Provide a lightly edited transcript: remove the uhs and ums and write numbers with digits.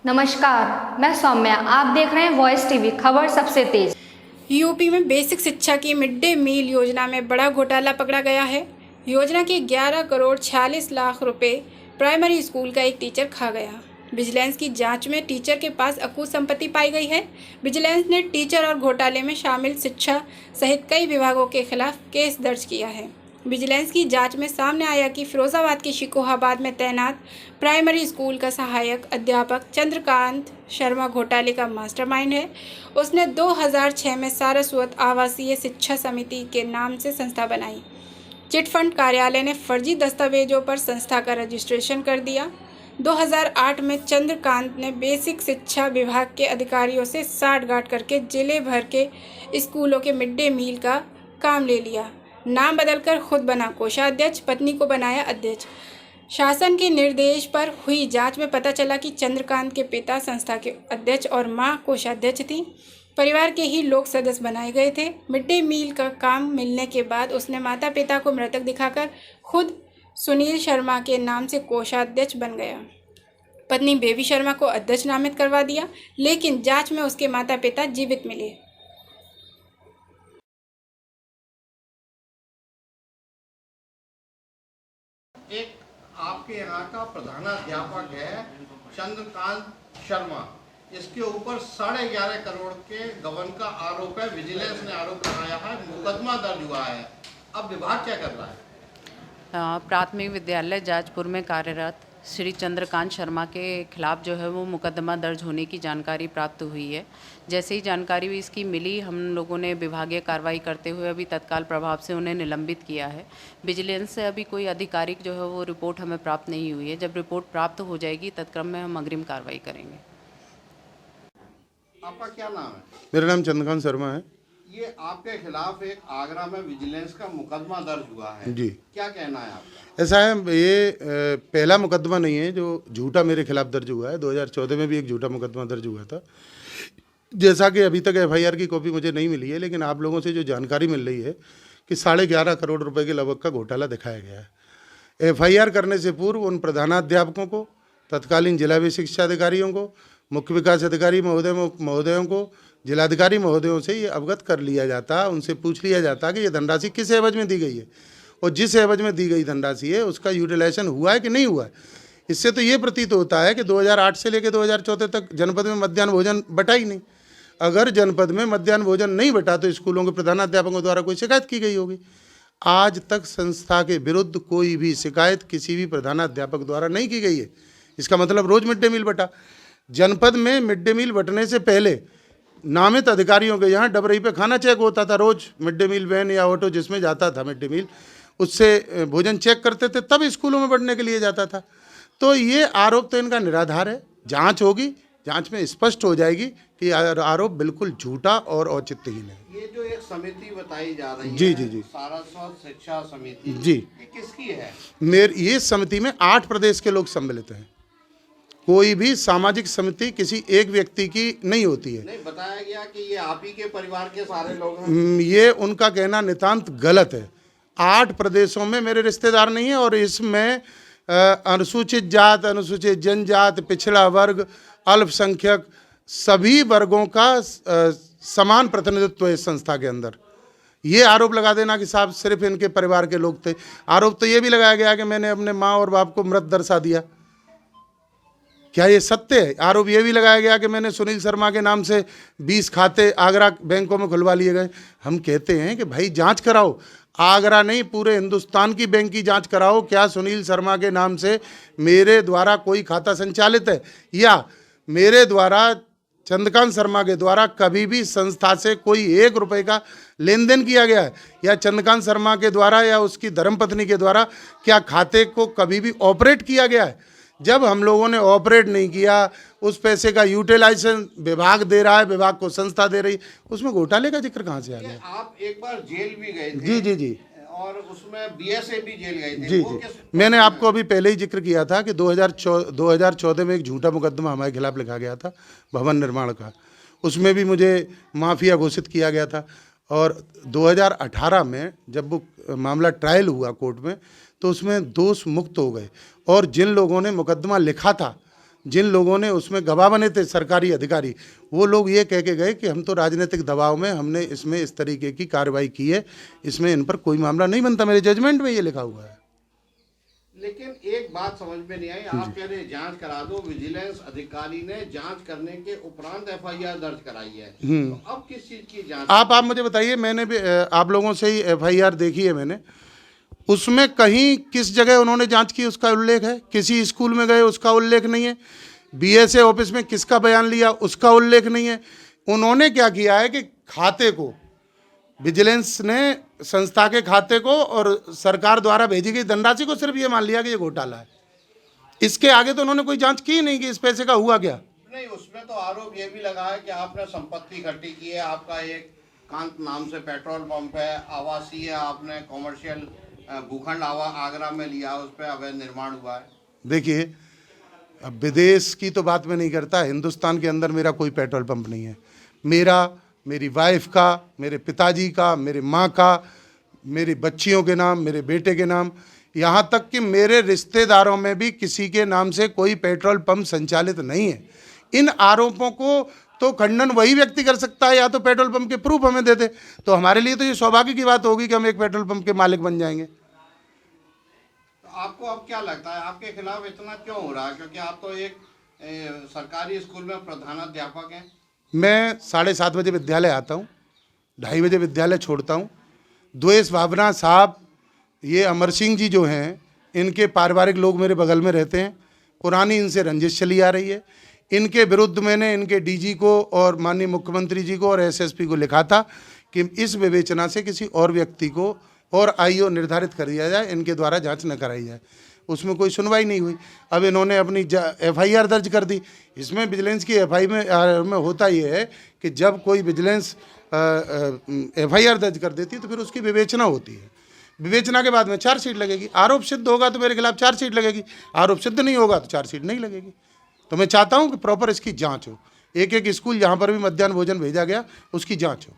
नमस्कार, मैं सौम्या। आप देख रहे हैं वॉइस टीवी, खबर सबसे तेज। यूपी में बेसिक शिक्षा की मिड डे मील योजना में बड़ा घोटाला पकड़ा गया है। योजना के 11 करोड़ 46 लाख रुपए प्राइमरी स्कूल का एक टीचर खा गया। विजिलेंस की जांच में टीचर के पास अकूत संपत्ति पाई गई है। विजिलेंस ने टीचर और घोटाले में शामिल शिक्षा सहित कई विभागों के खिलाफ केस दर्ज किया है। विजिलेंस की जांच में सामने आया कि फिरोजाबाद के शिकोहाबाद में तैनात प्राइमरी स्कूल का सहायक अध्यापक चंद्रकांत शर्मा घोटाले का मास्टरमाइंड है। उसने 2006 में सारस्वत आवासीय शिक्षा समिति के नाम से संस्था बनाई। चिटफंड कार्यालय ने फर्जी दस्तावेजों पर संस्था का रजिस्ट्रेशन कर दिया। 2008 में चंद्रकांत ने बेसिक शिक्षा विभाग के अधिकारियों से साठगांठ करके जिले भर के स्कूलों के मिड डे मील का काम ले लिया। नाम बदलकर खुद बना कोषाध्यक्ष, पत्नी को बनाया अध्यक्ष। शासन के निर्देश पर हुई जांच में पता चला कि चंद्रकांत के पिता संस्था के अध्यक्ष और मां कोषाध्यक्ष थी। परिवार के ही लोग सदस्य बनाए गए थे। मिड डे मील का काम मिलने के बाद उसने माता पिता को मृतक दिखाकर खुद सुनील शर्मा के नाम से कोषाध्यक्ष बन गया। पत्नी बेबी शर्मा को अध्यक्ष नामित करवा दिया, लेकिन जांच में उसके माता पिता जीवित मिले। एक आपके यहाँ का प्रधानाध्यापक है चंद्रकांत शर्मा, इसके ऊपर 11.5 करोड़ के गबन का आरोप है। विजिलेंस ने आरोप लगाया है, मुकदमा दर्ज हुआ है। अब विभाग क्या कर रहा है? प्राथमिक विद्यालय जाजपुर में कार्यरत श्री चंद्रकांत शर्मा के खिलाफ जो है वो मुकदमा दर्ज होने की जानकारी प्राप्त हुई है। जैसे ही जानकारी भी इसकी मिली, हम लोगों ने विभागीय कार्रवाई करते हुए अभी तत्काल प्रभाव से उन्हें निलंबित किया है। विजिलेंस से अभी कोई आधिकारिक जो है वो रिपोर्ट हमें प्राप्त नहीं हुई है। जब रिपोर्ट प्राप्त हो जाएगी तत्क्रम में हम अग्रिम कार्रवाई करेंगे। आपका क्या नाम है? मेरा नाम चंद्रकांत शर्मा है। ये आपके खिलाफ एक आगरा में विजिलेंस का मुकदमा दर्ज हुआ है जी। क्या कहना है आपका? ऐसा है, ये पहला मुकदमा नहीं है जो झूठा मेरे खिलाफ दर्ज हुआ है। 2014 में भी एक झूठा मुकदमा दर्ज हुआ था। जैसा कि अभी तक एफआईआर की कॉपी मुझे नहीं मिली है, लेकिन आप लोगों से जो जानकारी मिल रही है कि 11.5 करोड़ रुपए के लगभग का घोटाला दिखाया गया है। एफआईआर करने से पूर्व उन प्रधानाध्यापकों को, तत्कालीन जिला बेसिक शिक्षा अधिकारियों को, मुख्य विकास अधिकारी महोदयों को, जिलाधिकारी महोदयों से ये अवगत कर लिया जाता, उनसे पूछ लिया जाता कि ये धनराशि किस एवज में दी गई है और जिस एवज में दी गई धनराशि है उसका यूटिलाइजेशन हुआ है कि नहीं हुआ है। इससे तो ये प्रतीत होता है कि 2008 से लेकर 2014 तक जनपद में मध्याह्न भोजन बटा ही नहीं। अगर जनपद में मध्याह्न भोजन नहीं बटा तो स्कूलों के प्रधानाध्यापकों द्वारा कोई शिकायत की गई होगी। आज तक संस्था के विरुद्ध कोई भी शिकायत किसी भी प्रधानाध्यापक द्वारा नहीं की गई है। इसका मतलब रोज मिड डे मील बटा। जनपद में मिड डे मील बटने से पहले नामित अधिकारियों के यहाँ डबरई पे खाना चेक होता था। रोज मिड डे मील वैन या ऑटो जिसमें जाता था मिड डे मील, उससे भोजन चेक करते थे, तब स्कूलों में बढ़ने के लिए जाता था। तो ये आरोप तो इनका निराधार है। जांच होगी, जांच में स्पष्ट हो जाएगी कि आरोप बिल्कुल झूठा और औचित्यहीन है। ये जो एक समिति बताई जा रही जी है, जी जी, सारस्वत शिक्षा समिति जी, ये किसकी है? ये समिति में 8 प्रदेश के लोग सम्मिलित हैं। कोई भी सामाजिक समिति किसी एक व्यक्ति की नहीं होती है। नहीं बताया गया कि ये आप ही के परिवार के सारे लोग हैं। ये उनका कहना नितांत गलत है। 8 प्रदेशों में मेरे रिश्तेदार नहीं है और इसमें अनुसूचित जात, अनुसूचित जनजात, पिछड़ा वर्ग, अल्पसंख्यक सभी वर्गों का समान प्रतिनिधित्व है इस संस्था के अंदर। ये आरोप लगा देना कि साहब सिर्फ इनके परिवार के लोग थे। आरोप तो ये भी लगाया गया कि मैंने अपने माँ और बाप को मृत दर्शा दिया। क्या ये सत्य है? आरोप ये भी लगाया गया कि मैंने सुनील शर्मा के नाम से 20 खाते आगरा बैंकों में खुलवा लिए गए। हम कहते हैं कि भाई जांच कराओ, आगरा नहीं पूरे हिंदुस्तान की बैंक की जांच कराओ। क्या सुनील शर्मा के नाम से मेरे द्वारा कोई खाता संचालित है या मेरे द्वारा चंद्रकांत शर्मा के द्वारा कभी भी संस्था से कोई 1 रुपए का लेन देन किया गया है? या चंद्रकांत शर्मा के द्वारा या उसकी धर्मपत्नी के द्वारा क्या खाते को कभी भी ऑपरेट किया गया है? जब हम लोगों ने ऑपरेट नहीं किया, उस पैसे का यूटिलाइजेशन विभाग दे रहा है, विभाग को संस्था दे रही, उसमें घोटाले का जिक्र कहाँ से आ गया? आप एक बार जेल भी गए थे। जी जी जी, और उसमें बीएसए भी जेल गए थे। जी जी। मैंने आपको अभी पहले ही जिक्र किया था कि 2014 में एक झूठा मुकदमा हमारे खिलाफ लिखा गया था भवन निर्माण का। उसमें भी मुझे माफिया घोषित किया गया था। और 2018 में जब वो मामला ट्रायल हुआ कोर्ट में तो उसमें दोष मुक्त हो गए। और जिन लोगों ने मुकदमा लिखा था जिन लोगों ने उसमें गवाह बने थे सरकारी अधिकारी, वो लोग ये कह के गए कि हम तो राजनीतिक दबाव में हमने इसमें इस तरीके की कार्रवाई की है, इसमें इन पर कोई मामला नहीं बनता। मेरे जजमेंट में ये लिखा हुआ है। लेकिन एक बात समझ में नहीं आई, आप कह रहे हैं जांच करा दो, विजिलेंस अधिकारी ने जांच करने के उपरांत एफआईआर दर्ज कराई है, तो अब किस चीज की जांच? आप मुझे बताइए, मैंने भी आप लोगों से ही एफआईआर देखी है मैंने, उसमें कहीं किस जगह उन्होंने जांच की उसका उल्लेख है? किसी स्कूल में गए उसका उल्लेख नहीं है। बीएसए ऑफिस में किसका बयान लिया उसका उल्लेख नहीं है। उन्होंने क्या किया है कि खाते को, विजिलेंस ने संस्था के खाते को और सरकार द्वारा भेजी गई धनराशि को सिर्फ ये मान लिया कि ये घोटाला है। इसके आगे तो उन्होंने कोई जांच की नहीं कि इस पैसे का हुआ क्या। नहीं, उसमें तो आरोप ये भी लगा है कि आपने संपत्ति इकट्ठी की है, आपका एक कांत नाम से पेट्रोल पंप है, आवासीय, आपने कॉमर्शियल भूखंड आगरा में लिया, उस पर अवैध निर्माण हुआ है। देखिए, अब विदेश की तो बात मैं नहीं करता, हिंदुस्तान के अंदर मेरा कोई पेट्रोल पंप नहीं है। मेरा, मेरी वाइफ का, मेरे पिताजी का, मेरे माँ का, मेरी बच्चियों के नाम, मेरे बेटे के नाम, यहाँ तक कि मेरे रिश्तेदारों में भी किसी के नाम से कोई पेट्रोल पंप संचालित नहीं है। इन आरोपों को तो खंडन वही व्यक्ति कर सकता है, या तो पेट्रोल पंप के प्रूफ हमें देते, तो हमारे लिए तो ये सौभाग्य की बात होगी कि हम एक पेट्रोल पंप के मालिक बन जाएंगे। तो आपको अब क्या लगता है आपके खिलाफ इतना क्यों हो रहा है? क्योंकि आप तो एक सरकारी स्कूल में प्रधानाध्यापक हैं। मैं 7:30 बजे विद्यालय आता हूँ, 2:30 बजे विद्यालय छोड़ता हूँ। द्वेष भावना साहब, ये अमर सिंह जी जो हैं, इनके पारिवारिक लोग मेरे बगल में रहते हैं, पुरानी इनसे रंजिश चली आ रही है। इनके विरुद्ध मैंने इनके डीजी को और माननीय मुख्यमंत्री जी को और एसएसपी को लिखा था कि इस विवेचना से किसी और व्यक्ति को और आईओ निर्धारित कर दिया जाए, इनके द्वारा जांच न कराई जाए। उसमें कोई सुनवाई नहीं हुई। अब इन्होंने अपनी एफआईआर दर्ज कर दी। इसमें विजिलेंस की एफआईआर में होता ये है कि जब कोई विजिलेंस एफआईआर दर्ज कर देती है तो फिर उसकी विवेचना होती है। विवेचना के बाद में चार्जशीट लगेगी। आरोप सिद्ध होगा तो मेरे खिलाफ चार्जशीट लगेगी, आरोप सिद्ध नहीं होगा तो चार्जशीट नहीं लगेगी। तो मैं चाहता हूँ कि प्रॉपर इसकी जाँच हो। एक एक स्कूल जहाँ पर भी मध्याह्न भोजन भेजा गया उसकी जाँच हो।